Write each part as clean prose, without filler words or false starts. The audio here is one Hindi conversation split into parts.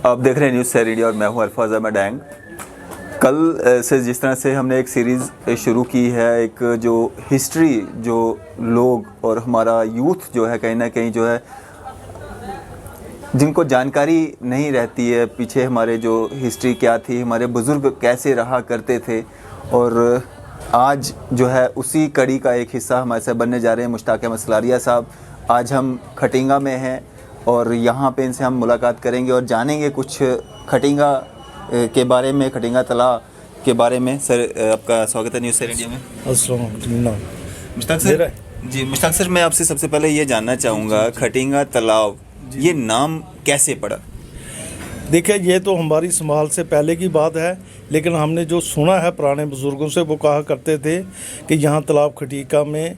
आप देख रहे हैं न्यूज़ सैर इंडिया और मैं हूं अल्फाज अहमद डैंग। कल से जिस तरह से हमने एक सीरीज़ शुरू की है, एक जो हिस्ट्री जो लोग और हमारा यूथ जो है कहीं ना कहीं जो है जिनको जानकारी नहीं रहती है पीछे हमारे जो हिस्ट्री क्या थी, हमारे बुज़ुर्ग कैसे रहा करते थे, और आज जो है उसी कड़ी का एक हिस्सा हमारे साथ बनने जा रहे हैं मुश्ताक अहमद सलारिया साहब। आज हम खटिंगा में हैं और यहाँ पे इनसे हम मुलाकात करेंगे और जानेंगे कुछ खटिंगा के बारे में, खटिंगा तालाब के बारे में। सर, आपका स्वागत है न्यूज़ सैर इंडिया में। अस्सलाम। मुश्ताक सर जी, मुश्ताक सर मैं आपसे सबसे पहले ये जानना चाहूँगा खटिंगा तालाब ये नाम कैसे पड़ा? देखिए, ये तो हमारी संभाल से पहले की बात है, लेकिन हमने जो सुना है पुराने बुज़ुर्गों से, वो कहा करते थे कि यहाँ तालाब खटिका में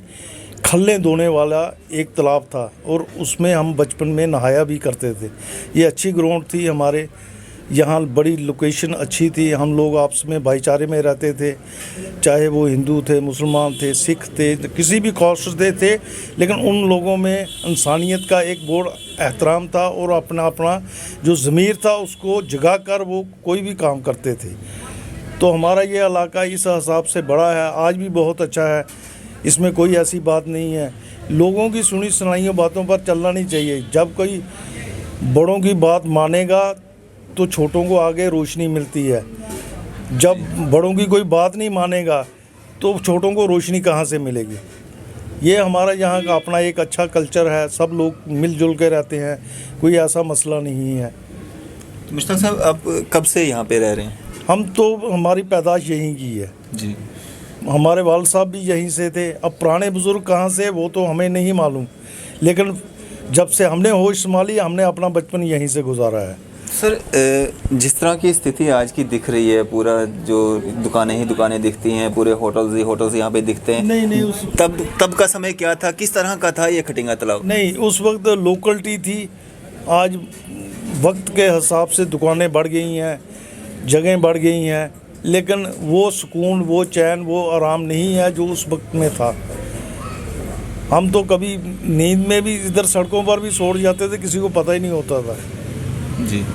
खल्ले धोने वाला एक तालाब था और उसमें हम बचपन में नहाया भी करते थे। ये अच्छी ग्राउंड थी, हमारे यहाँ बड़ी लोकेशन अच्छी थी, हम लोग आपस में भाईचारे में रहते थे, चाहे वो हिंदू थे, मुसलमान थे, सिख थे, किसी भी कॉस्ट से थे, लेकिन उन लोगों में इंसानियत का एक बड़ा एहतराम था और अपना अपना जो ज़मीर था उसको जगा कर वो कोई भी काम करते थे। तो हमारा ये इलाका इस हिसाब से बड़ा है, आज भी बहुत अच्छा है, इसमें कोई ऐसी बात नहीं है। लोगों की सुनी सुनाई बातों पर चलना नहीं चाहिए। जब कोई बड़ों की बात मानेगा तो छोटों को आगे रोशनी मिलती है, जब बड़ों की कोई बात नहीं मानेगा तो छोटों को रोशनी कहाँ से मिलेगी। ये हमारा यहाँ का अपना एक अच्छा कल्चर है, सब लोग मिलजुल के रहते हैं, कोई ऐसा मसला नहीं है। तो मुश्ताक साहब, आप कब से यहाँ पे रह रहे हैं? हम तो हमारी पैदाइश यहीं की है जी। हमारे वालिद साहब भी यहीं से थे। अब पुराने बुज़ुर्ग कहाँ से वो तो हमें नहीं मालूम, लेकिन जब से हमने होश संभाली हमने अपना बचपन यहीं से गुजारा है। सर, जिस तरह की स्थिति आज की दिख रही है, पूरा जो दुकानें ही दुकानें दिखती हैं, पूरे होटल्स यहाँ पे दिखते हैं। नहीं तब का समय क्या था, किस तरह का था ये खटिंगा तालाब? नहीं, उस वक्त लोकलिटी थी। आज वक्त के हिसाब से दुकानें बढ़ गई हैं, जगहें बढ़ गई हैं, लेकिन वो सुकून, वो चैन, वो आराम नहीं है जो उस वक्त में था। हम तो कभी नींद में भी इधर सड़कों पर भी सो जाते थे, किसी को पता ही नहीं होता था जी।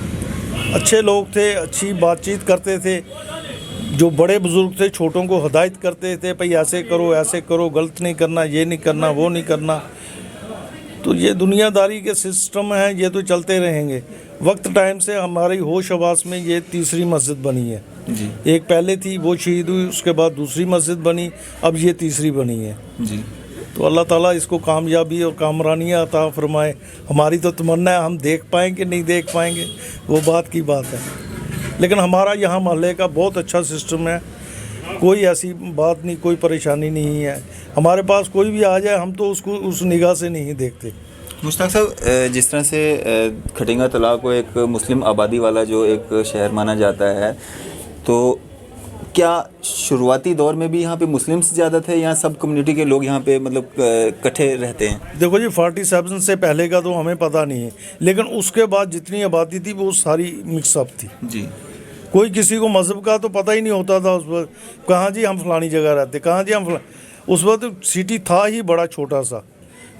अच्छे लोग थे, अच्छी बातचीत करते थे, जो बड़े बुज़ुर्ग थे छोटों को हिदायत करते थे, भाई ऐसे करो, गलत नहीं करना, ये नहीं करना, वो नहीं करना। तो ये दुनियादारी के सिस्टम हैं, ये तो चलते रहेंगे। वक्त टाइम से हमारी होश हवास में ये तीसरी मस्जिद बनी है जी। एक पहले थी, वो शहीद हुई, उसके बाद दूसरी मस्जिद बनी, अब ये तीसरी बनी है जी। तो अल्लाह ताला इसको कामयाबी और कामरानियाँ अता फरमाए। हमारी तो तमन्ना है, हम देख पाएंगे नहीं देख पाएंगे वो बात की बात है, लेकिन हमारा यहाँ मोहल्ले का बहुत अच्छा सिस्टम है, कोई ऐसी बात नहीं, कोई परेशानी नहीं है। हमारे पास कोई भी आ जाए हम तो उसको उस निगाह से नहीं देखते। मुश्ताक साहब, जिस तरह से खटिंगा तालाब को एक मुस्लिम आबादी वाला जो एक शहर माना जाता है, तो क्या शुरुआती दौर में भी यहाँ पे मुस्लिम्स ज़्यादा थे या सब कम्युनिटी के लोग यहाँ पे मतलब इकट्ठे रहते हैं? देखो जी, 47 से पहले का तो हमें पता नहीं है, लेकिन उसके बाद जितनी आबादी थी वो सारी मिक्सअप थी जी। कोई किसी को मज़हब का तो पता ही नहीं होता था उस वक्त। कहाँ जी हम फलानी जगह रहते, कहाँ जी हम उस वक्त सिटी था ही बड़ा छोटा सा,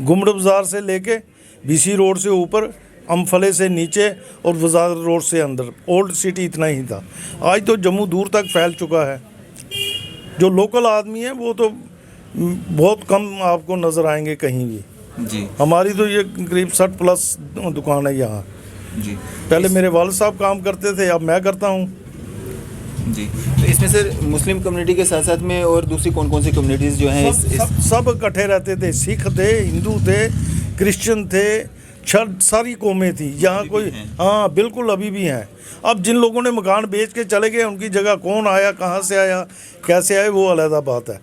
गुमड़ बाज़ार से लेके बीसी रोड से ऊपर, अम्फले से नीचे और बाज़ार रोड से अंदर, ओल्ड सिटी इतना ही था। आज तो जम्मू दूर तक फैल चुका है। जो लोकल आदमी है वो तो बहुत कम आपको नज़र आएंगे कहीं भी जी। हमारी तो ये करीब 60+ दुकान है यहाँ जी। पहले मेरे वालिद साहब काम करते थे, अब मैं करता हूँ जी। तो इसमें सर मुस्लिम कम्युनिटी के साथ साथ में और दूसरी कौन कौन सी कम्युनिटीज़ जो हैं सब इकट्ठे रहते थे। सिख थे, हिंदू थे, क्रिश्चियन थे, सारी कौमें थी यहाँ। कोई हाँ बिल्कुल अभी भी हैं। अब जिन लोगों ने मकान बेच के चले गए उनकी जगह कौन आया, कहाँ से आया, कैसे आए, वो अलग बात है,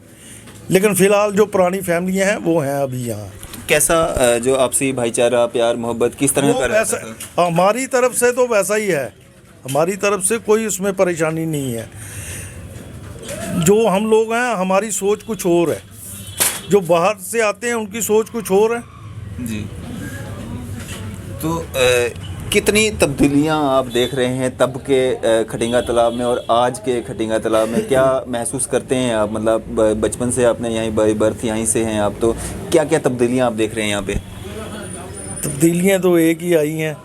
लेकिन फ़िलहाल जो पुरानी फैमिलियाँ हैं वो हैं अभी यहाँ। कैसा जो आपसी भाईचारा, प्यार, मोहब्बत किस तरह का रहता था? हमारी तरफ से तो वैसा ही है, हमारी तरफ से कोई उसमें परेशानी नहीं है। जो हम लोग हैं हमारी सोच कुछ और है, जो बाहर से आते हैं उनकी सोच कुछ और है जी। तो कितनी तब्दीलियां आप देख रहे हैं तब के खटिंगा तालाब में और आज के खटिंगा तालाब में? क्या महसूस करते हैं आप? मतलब बचपन से आपने यहीं बर्थ यहीं से हैं आप, तो क्या क्या तब्दीलियां आप देख रहे हैं यहाँ पे? तब्दीलियाँ तो एक ही आई हैं,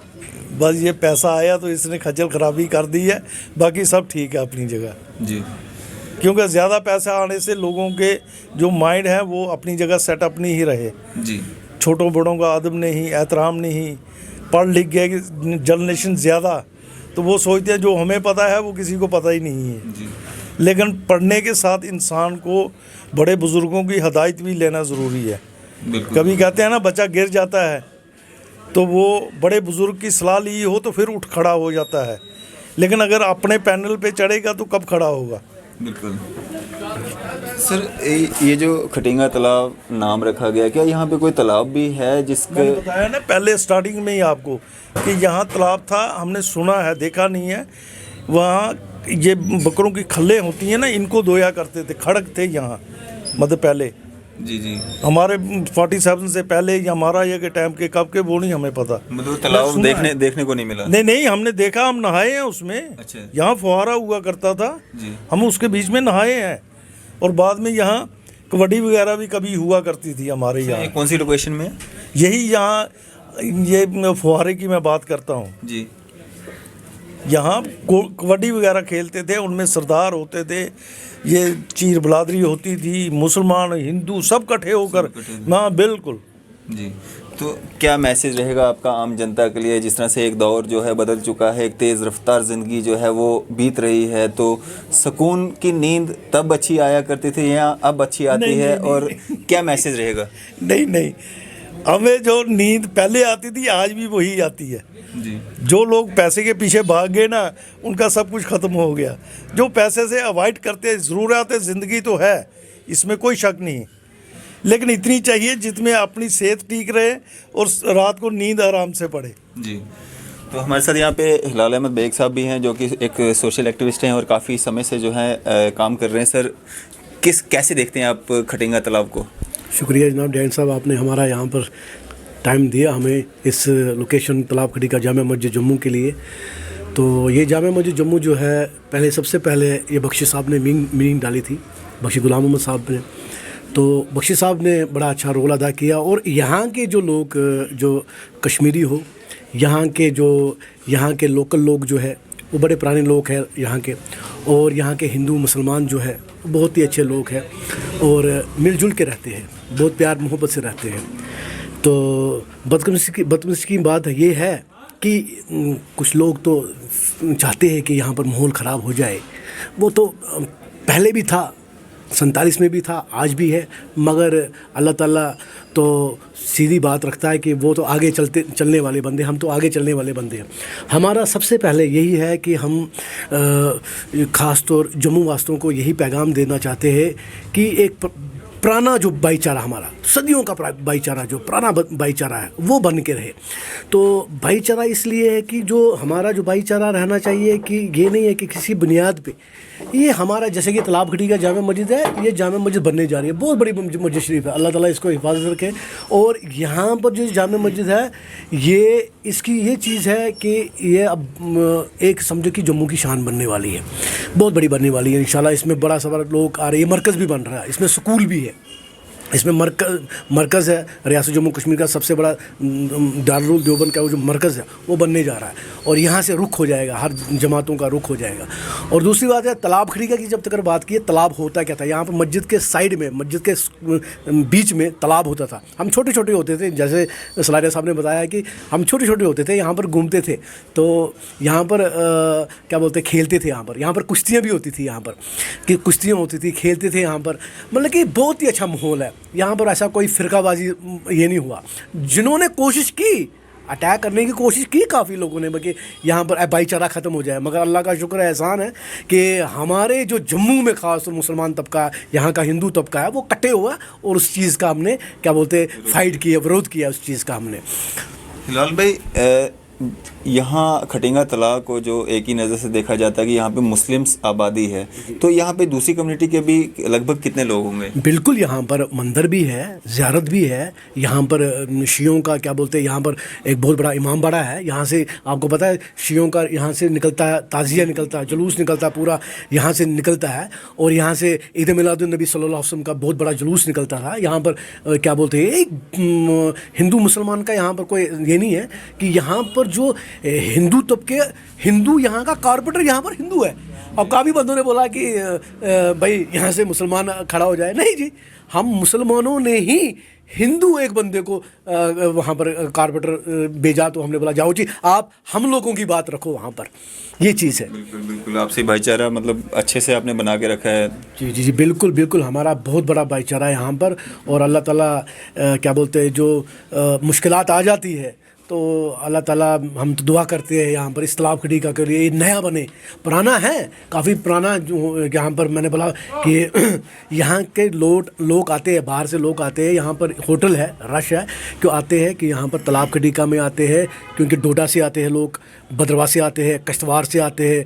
बस ये पैसा आया तो इसने खज्जल खराबी कर दी है, बाकी सब ठीक है अपनी जगह। जी क्योंकि ज़्यादा पैसा आने से लोगों के जो माइंड है वो अपनी जगह सेटअप नहीं ही रहे। जी छोटों बड़ों का अदब नहीं, एहतराम नहीं, पढ़ लिख गए जनरेशन ज़्यादा, तो वो सोचते हैं जो हमें पता है वो किसी को पता ही नहीं है। जी लेकिन पढ़ने के साथ इंसान को बड़े बुज़ुर्गों की हदायत भी लेना ज़रूरी है। बिल्कुल। कभी कहते हैं ना बच्चा गिर जाता है तो वो बड़े बुज़ुर्ग की सलाह ली हो तो फिर उठ खड़ा हो जाता है, लेकिन अगर अपने पैनल पे चढ़ेगा तो कब खड़ा होगा। बिल्कुल। सर ये जो खटिंगा तालाब नाम रखा गया, क्या यहाँ पे कोई तालाब भी है जिसके? मैंने बताया ना पहले स्टार्टिंग में ही आपको कि यहाँ तालाब था, हमने सुना है, देखा नहीं है। वहाँ ये बकरों की खल्लें होती हैं ना, इनको धोया करते थे, खड़क थे यहाँ मतलब पहले। जी जी। हमारे 47 से पहले या महाराजा के टाइम के कब के वो नहीं हमें पता। मतलब तालाब देखने को नहीं मिला? नहीं, हमने देखा, हम नहाए हैं उसमें। अच्छा। यहाँ फुहारा हुआ करता था जी। हम उसके बीच में नहाए हैं, और बाद में यहाँ कबड्डी वगैरह भी कभी हुआ करती थी हमारे यहाँ। कौन सी लोकेशन में? यही यहाँ, ये फुहारे की मैं बात करता हूँ जी। यहाँ कबड्डी वगैरह खेलते थे, उनमें सरदार होते थे, ये चीर बलादरी होती थी, मुसलमान हिंदू सब इकट्ठे होकर। हाँ बिल्कुल जी। तो क्या मैसेज रहेगा आपका आम जनता के लिए, जिस तरह से एक दौर जो है बदल चुका है, एक तेज़ रफ्तार ज़िंदगी जो है वो बीत रही है, तो सुकून की नींद तब अच्छी आया करती थी या अब अच्छी आती है? और क्या मैसेज रहेगा? नहीं, हमें जो नींद पहले आती थी आज भी वही आती है। जी। जो लोग पैसे के पीछे भाग गए ना, उनका सब कुछ ख़त्म हो गया। जो पैसे से अवॉइड करते हैं, ज़रूरत है, ज़िंदगी तो है, इसमें कोई शक नहीं, लेकिन इतनी चाहिए जिसमें अपनी सेहत ठीक रहे और रात को नींद आराम से पड़े। जी। तो हमारे साथ यहाँ पे हिलाल अहमद बेग साहब भी हैं, जो कि एक सोशल एक्टिविस्ट हैं और काफ़ी समय से जो है काम कर रहे हैं। सर कैसे देखते हैं आप खटिंगा तालाब को? शुक्रिया जनाब डैन साहब, आपने हमारा यहाँ पर टाइम दिया हमें इस लोकेशन तालाब खटिका जामा मस्जिद जम्मू के लिए। तो ये जामा मस्जिद जम्मू जो है, सबसे पहले ये बख्शी साहब ने मीनिंग डाली थी, बख्शी गुलाम मोहम्मद साहब ने। तो बख्शी साहब ने बड़ा अच्छा रोल अदा किया, और यहाँ के जो लोग, जो कश्मीरी हो, यहाँ के लोकल लोग जो है वो बड़े पुराने लोग हैं यहाँ के, और यहाँ के हिंदू मुसलमान जो है बहुत ही अच्छे लोग हैं और मिलजुल के रहते हैं, बहुत प्यार मोहब्बत से रहते हैं। तो बदकिस्मती की बात ये है कि कुछ लोग तो चाहते हैं कि यहाँ पर माहौल ख़राब हो जाए। वो तो पहले भी था, 47 में भी था, आज भी है, मगर अल्लाह ताला तो सीधी बात रखता है कि वो तो आगे चलने वाले बंदे, हम तो आगे चलने वाले बंदे हैं। हमारा सबसे पहले यही है कि हम ख़ास तौर जम्मू वासियों को यही पैगाम देना चाहते हैं कि एक पुराना जो भाईचारा, हमारा सदियों का भाईचारा, जो पुराना भाईचारा है वो बन के रहे। तो भाईचारा इसलिए है कि जो हमारा जो भाईचारा रहना चाहिए कि ये नहीं है कि किसी बुनियाद पे, ये हमारा जैसे कि तालाब खटिका जामा मस्जिद है, ये जामा मस्जिद बनने जा रही है, बहुत बड़ी मस्जिद शरीफ है, अल्लाह ताला इसको हिफाजत रखे। और यहाँ पर जो जामा मस्जिद है, ये इसकी ये चीज़ है कि ये अब एक समझो कि जम्मू की शान बनने वाली है, बहुत बड़ी बनने वाली है इंशाल्लाह। इसमें बड़ा सा बड़ा लोग आ रहे हैं, मरकज़ भी बन रहा है, इसमें स्कूल भी है, इसमें मरकज़ है, रियासत जम्मू कश्मीर का सबसे बड़ा दारुल देवबंद का वो जो मरकज़ है वो बनने जा रहा है, और यहाँ से रुख हो जाएगा, हर जमातों का रुख हो जाएगा। और दूसरी बात है तालाब खटिका की, जब तक बात की, तालाब होता क्या था, यहाँ पर मस्जिद के साइड में, मस्जिद के बीच में तालाब होता था। हम छोटे छोटे होते थे, जैसे सलारिया साहब ने बताया कि हम छोटे छोटे होते थे, यहाँ पर घूमते थे, तो यहाँ पर क्या बोलते, खेलते थे। यहाँ पर कुश्तियाँ भी होती थी, यहाँ पर कि कुश्तियाँ होती थी, खेलते थे यहाँ पर, मतलब कि बहुत ही अच्छा माहौल है यहाँ पर। ऐसा कोई फ़िरकाबाजी ये नहीं हुआ। जिन्होंने कोशिश की, अटैक करने की कोशिश की काफ़ी लोगों ने, कि यहाँ पर भाईचारा ख़त्म हो जाए, मगर अल्लाह का शुक्र है, एहसान है कि हमारे जो जम्मू में ख़ास तो मुसलमान तबका, यहाँ का हिंदू तबका है, वो कटे हुआ, और उस चीज़ का हमने क्या बोलते फ़ाइट किया, विरोध किया उस चीज़ का हमने। हिलाल भाई, यहाँ खटिंगा तालाब को जो एक ही नज़र से देखा जाता है कि यहाँ पे मुस्लिम्स आबादी है, तो यहाँ पे दूसरी कम्युनिटी के भी लगभग कितने लोग होंगे? बिल्कुल, यहाँ पर मंदिर भी है, ज़ियारत भी है, यहाँ पर शियों का क्या बोलते हैं, यहाँ पर एक बहुत बड़ा इमाम बाड़ा है। यहाँ से आपको पता है शियों का यहाँ से निकलता है, ताज़िया निकलता है, जुलूस निकलता है, पूरा यहाँ से निकलता है। और यहाँ से ईद मिलादुन्नबी सल्लल्लाहु अलैहि वसल्लम का बहुत बड़ा जुलूस निकलता था। यहाँ पर क्या बोलते हैं, एक हिंदू मुसलमान का यहाँ पर कोई ये नहीं है कि यहाँ पर और जो हिंदू तबके, हिंदू यहाँ का कॉर्पोरेटर यहाँ पर हिंदू है। और काफ़ी बंदों ने बोला कि भाई यहाँ से मुसलमान खड़ा हो जाए। नहीं जी, हम मुसलमानों ने ही हिंदू एक बंदे को वहाँ पर कॉर्पोरेटर भेजा, तो हमने बोला जाओ जी आप हम लोगों की बात रखो वहाँ पर। ये चीज़ है। बिल्कुल बिल्कुल, आपसी भाईचारा मतलब अच्छे से आपने बना के रखा है। जी जी जी, बिल्कुल बिल्कुल, हमारा बहुत बड़ा भाईचारा है यहाँ पर। और अल्लाह ताला क्या बोलते हैं, जो मुश्किलात आ जाती है तो अल्लाह ताला, हम तो दुआ करते हैं यहाँ पर इस तालाब खड़ी का के लिए ये नया बने। पुराना है, काफ़ी पुराना। जो यहाँ पर मैंने बोला कि यहाँ के लोग आते हैं, बाहर से लोग आते हैं, यहाँ पर होटल है, रश है, क्यों आते हैं कि यहाँ पर तालाब खड़ी का में आते हैं, क्योंकि डोडा से आते हैं लोग, भद्रवाह से आते हैं, कश्तवाड़ से आते हैं,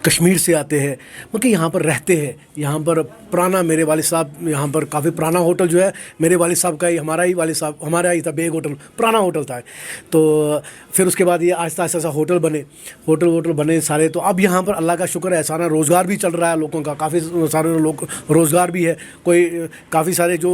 कश्मीर से आते हैं, मतलब यहाँ पर रहते हैं। यहाँ पर पुराना, मेरे वालिद साहब यहाँ पर काफ़ी पुराना होटल जो है मेरे वालिद साहब का ही, हमारा ही वालिद साहब, हमारा ही था बेग होटल, पुराना होटल था। तो फिर उसके बाद ये आहिस्ता आहिस्ता होटल बने, होटल बने सारे। तो अब यहाँ पर अल्लाह का शुक्र है, सारा रोज़गार भी चल रहा है लोगों का, काफ़ी सारे लोग रोज़गार भी है। कोई काफ़ी सारे जो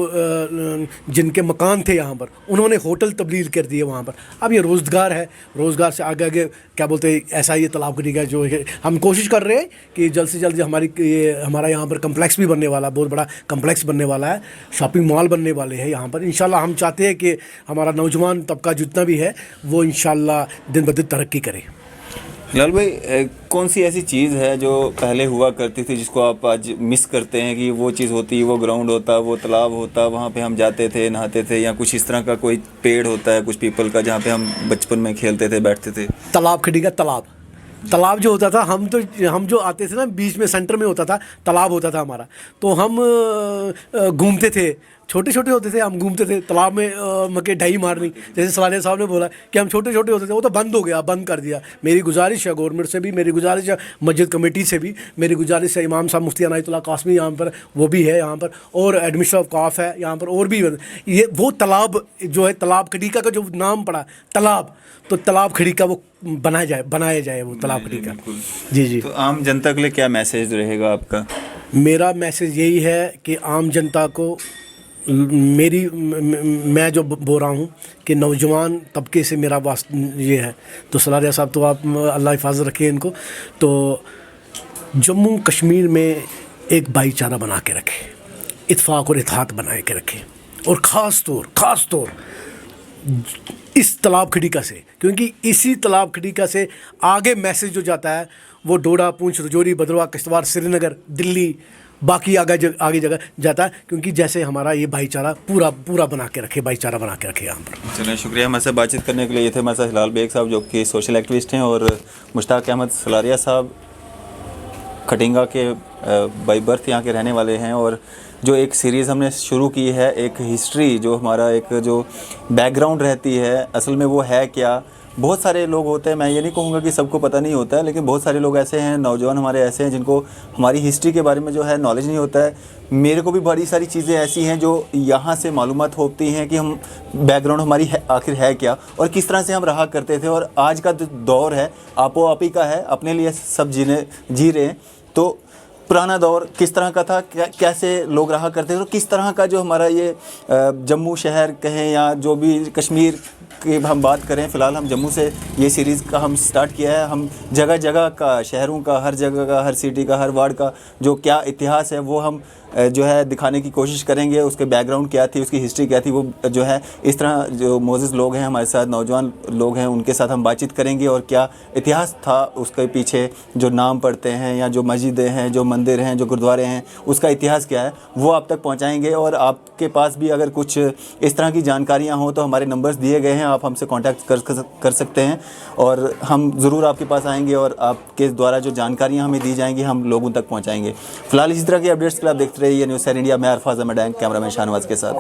जिनके मकान थे यहाँ पर, उन्होंने होटल तब्दील कर दिए वहाँ पर। अब ये रोज़गार है, रोज़गार से आगे आगे क्या बोलते हैं, ऐसा ये तालाब खड़ी का जो है, हम कोशिश कर रहे हैं कि जल्द से जल्द हमारा यहाँ पर कम्प्लेक्स भी बनने वाला, बहुत बड़ा कम्प्लेक्स बनने वाला है, शॉपिंग मॉल बनने वाले हैं यहाँ पर। इंशाल्लाह हम चाहते हैं कि हमारा नौजवान तबका जितना भी है वो इंशाल्लाह दिन ब दिन तरक्की करे। हिलाल भाई, कौन सी ऐसी चीज़ है जो पहले हुआ करती थी जिसको आप आज मिस करते हैं कि वो चीज़ होती, वो ग्राउंड होता, वो तालाब होता, वहाँ पे हम जाते थे, नहाते थे, या कुछ इस तरह का कोई पेड़ होता है, कुछ पीपल का, जहाँ पे हम बचपन में खेलते थे, बैठते थे? तालाब खड़ी का तालाब जो होता था, हम जो आते थे ना, बीच में सेंटर में होता था तालाब, होता था हमारा। तो हम घूमते थे, छोटे छोटे होते थे, हम घूमते थे तालाब में, मके ढाई मारनी। जैसे सलाने साहब ने बोला कि हम छोटे छोटे होते थे, वो तो बंद हो गया, बंद कर दिया। मेरी गुजारिश है गवर्नमेंट से भी, मेरी गुजारिश है मस्जिद कमेटी से भी, मेरी गुजारिश है इमाम साहब मुफ्ती अनायतुल्लाह कासमी यहाँ पर, वो भी है यहाँ पर, और एडमिशन ऑफ काफ है यहाँ पर, और भी ये वो तालाब जो है, तालाब खड़ीका का जो नाम पड़ा तालाब, तो तालाब खड़ीका वो बनाया जाए वो तालाब खड़ीका। जी जी। तो आम जनता के लिए क्या मैसेज रहेगा आपका? मेरा मैसेज यही है कि आम जनता को मैं जो बोल रहा हूँ कि नौजवान तबके से मेरा ये है, तो सलारिया साहब तो आप अल्लाह हिफाजत रखे इनको, तो जम्मू कश्मीर में एक भाईचारा बना के रखे, इत्फाक और इत्तेहाद बना के रखे, और ख़ास तौर इस तालाब खड़ीका से, क्योंकि इसी तालाब खड़ीका से आगे मैसेज जो जाता है वो डोडा, पूंछ, रजौरी, भद्रवाह, किश्तवाड़, श्रीनगर, दिल्ली, बाकी आगे जगह जाता है, क्योंकि जैसे हमारा ये भाईचारा पूरा बना के रखे, भाईचारा बना के रखे यहाँ पर। चलिए, शुक्रिया हमारे साथ बातचीत करने के लिए। ये थे हमारे साथ हिलाल बेग साहब जो कि सोशल एक्टिविस्ट हैं, और मुश्ताक अहमद सलारिया साहब खटिंगा के बाई बर्थ यहाँ के रहने वाले हैं। और जो एक सीरीज़ हमने शुरू की है, एक हिस्ट्री, जो हमारा एक जो बैकग्राउंड रहती है, असल में वो है क्या। बहुत सारे लोग होते हैं, मैं ये नहीं कहूँगा कि सबको पता नहीं होता है, लेकिन बहुत सारे लोग ऐसे हैं, नौजवान हमारे ऐसे हैं जिनको हमारी हिस्ट्री के बारे में जो है नॉलेज नहीं होता है। मेरे को भी बड़ी सारी चीज़ें ऐसी हैं जो यहाँ से मालूमात होती हैं कि हम बैकग्राउंड हमारी आखिर है क्या, और किस तरह से हम रहा करते थे। और आज का जो दौर है आपो आपी का है, अपने लिए सब जी रहे हैं। तो पुराना दौर किस तरह का था, कैसे लोग रहा करते थे, और किस तरह का जो हमारा ये जम्मू शहर कहें या जो भी कश्मीर की हम बात करें, फ़िलहाल हम जम्मू से ये सीरीज़ का हम स्टार्ट किया है। हम जगह जगह का, शहरों का, हर जगह का, हर सिटी का, हर वार्ड का जो क्या इतिहास है वो हम जो है दिखाने की कोशिश करेंगे। उसके बैकग्राउंड क्या थी, उसकी हिस्ट्री क्या थी, वो जो है इस तरह जो मोज़िज़ लोग हैं हमारे साथ, नौजवान लोग हैं, उनके साथ हम बातचीत करेंगे, और क्या इतिहास था उसके पीछे, जो नाम पढ़ते हैं या जो मस्जिदें हैं, जो मंदिर हैं, जो गुरुद्वारे हैं, उसका इतिहास क्या है वो आप तक पहुँचाएँगे। और आपके पास भी अगर कुछ इस तरह की जानकारियाँ हों तो हमारे नंबर्स दिए गए हैं, आप हमसे कॉन्टैक्ट कर सकते हैं, और हम ज़रूर आपके पास आएँगे और आपके द्वारा जो जानकारियाँ हमें दी जाएंगी हम लोगों तक पहुँचाएँगे। फ़िलहाल इसी तरह की अपडेट्स के लिए आप देखते रहिए न्यूज़ 7 इंडिया। मैं अरफाज अहमद, कैमरामैन शाहनवाज के साथ।